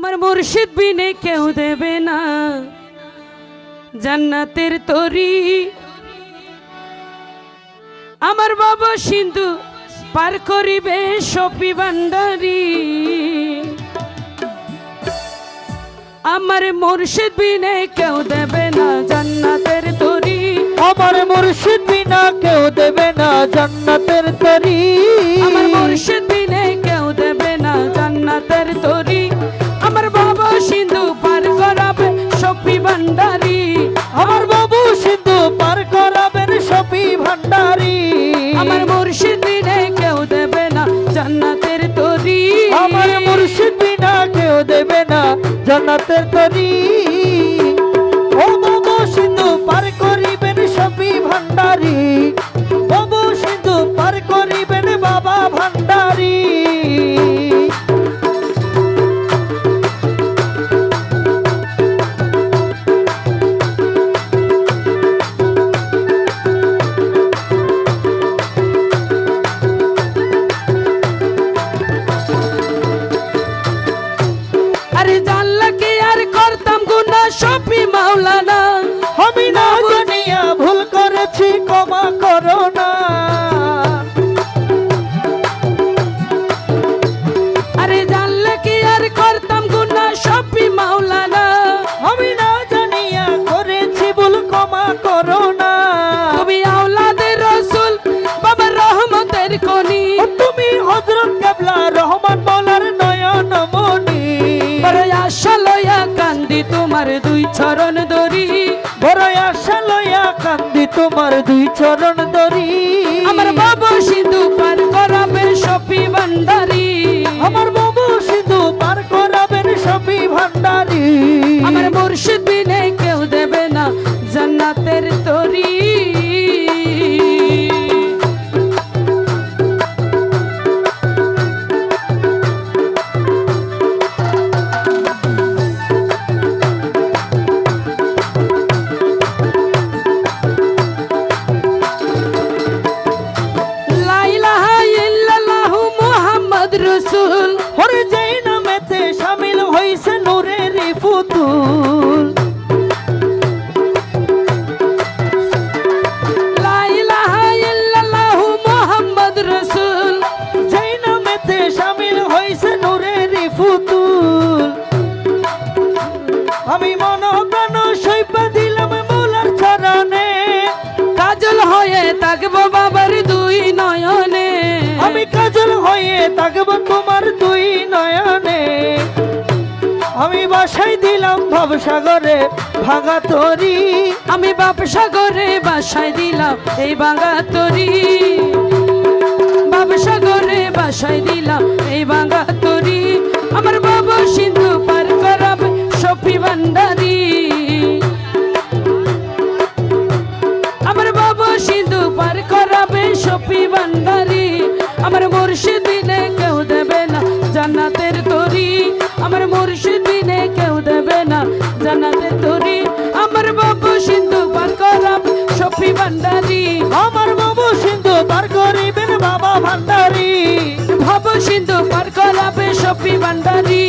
আমার মুর্শিদ বিনে কেউ দেবে না জান্নাতের তরি। আমার বাবা সিন্ধু পার করিবে শফি ভান্ডারী। আমার মুর্শিদ বিনে কেউ দেবে না জান্নাতের তরি। আমার মুর্শিদ বিনা কেউ দেবে না জান্নাতের তরি। আমার মুর্শিদ বিনে কেউ দেবে না জান্নাতের তরি। আমার বাবা সিন্ধু পার করাবে শফি ভান্ডারী। আমার বাবু সিন্ধু পার করাবেন শফি ভান্ডারী। আমার মুর্শিদ বিনে কেউ দেবে না জান্নাতের তরি। আমার মুর্শিদ বিনা কেউ দেবে না জান্নাতের তরি। ও বাবু সিন্ধু পার করিবেন শফি ভান্ডারী। বাবু সিন্ধু পার করিবেন বাবা ভান্ডারী। আরে জানলা কি আর করতাম গুনাহ শফি মাওলানা। আমি না জানিয়া ভুল করেছি ক্ষমা করো না। আরে জানলা কি আর করতাম গুনাহ শফি মাওলানা। আমি না জানিয়া করেছি ভুল ক্ষমা করো না। তুমি আওলাদের রাসূল বাবা রহমতের খনি। তুমি হযরত কেবলা রহমান মওলার নয়ন মনি। বড় আশা লইয়া কান্দি তোমার দুই চরণ ধরি। বড় আশা লইয়া কান্দি তোমার দুই চরণ ধরি। আমার বাবা সিন্ধু পার করাবে শফি ভান্ডারী। আমার বাবু সিন্ধু পার করাবেন শফি ভান্ডারী। আমার মুর্শিদ বিনে কেউ দেবে না জান্নাতের তরি। লা ইলাহা ইল্লাল্লাহু মুহাম্মদ রাসূল। ওরে যেই নামেতে শামিল হইছে নূরের ফুতুল। লা ইলাহা ইল্লাল্লাহু মুহাম্মদ রাসূল। যেই নামেতে শামিল হইছে নূরের ফুতুল। আমি মন প্রাণ সইপা দিলাম মৌলার চরণে। কাজল হয়ে থাকবো বাবার দুই নয়নে। আমি কাজল হয়ে থাকবো তোমার দুই নয়নে। আমি বাসায় দিলাম ভবসাগরে ভাঙা তরি। আমি ব্যবসা করে বাসায় দিলাম এই ভাঙা তরি। ব্যবসা করে বাসায় দিলাম এই ভাঙা তরি। আমার বাবা সিন্ধু পার করাবে শফি ভান্ডারী। আমার বাবা সিন্ধু পার করাবে শফি ভান্ডারী। আমার মুর্শিদ বিনে কেউ দেবে না জান্নাতের তরি। আমার মুর্শিদ বিনে কেউ দেবে না জান্নাতের তরি। আমার বাবা সিন্ধু পার করাবে শফি ভান্ডারী। আমার বাবু সিন্ধু পার করিবেন বাবা ভান্ডারী। ভাব সিন্ধু পার করাবে শফি ভান্ডারী।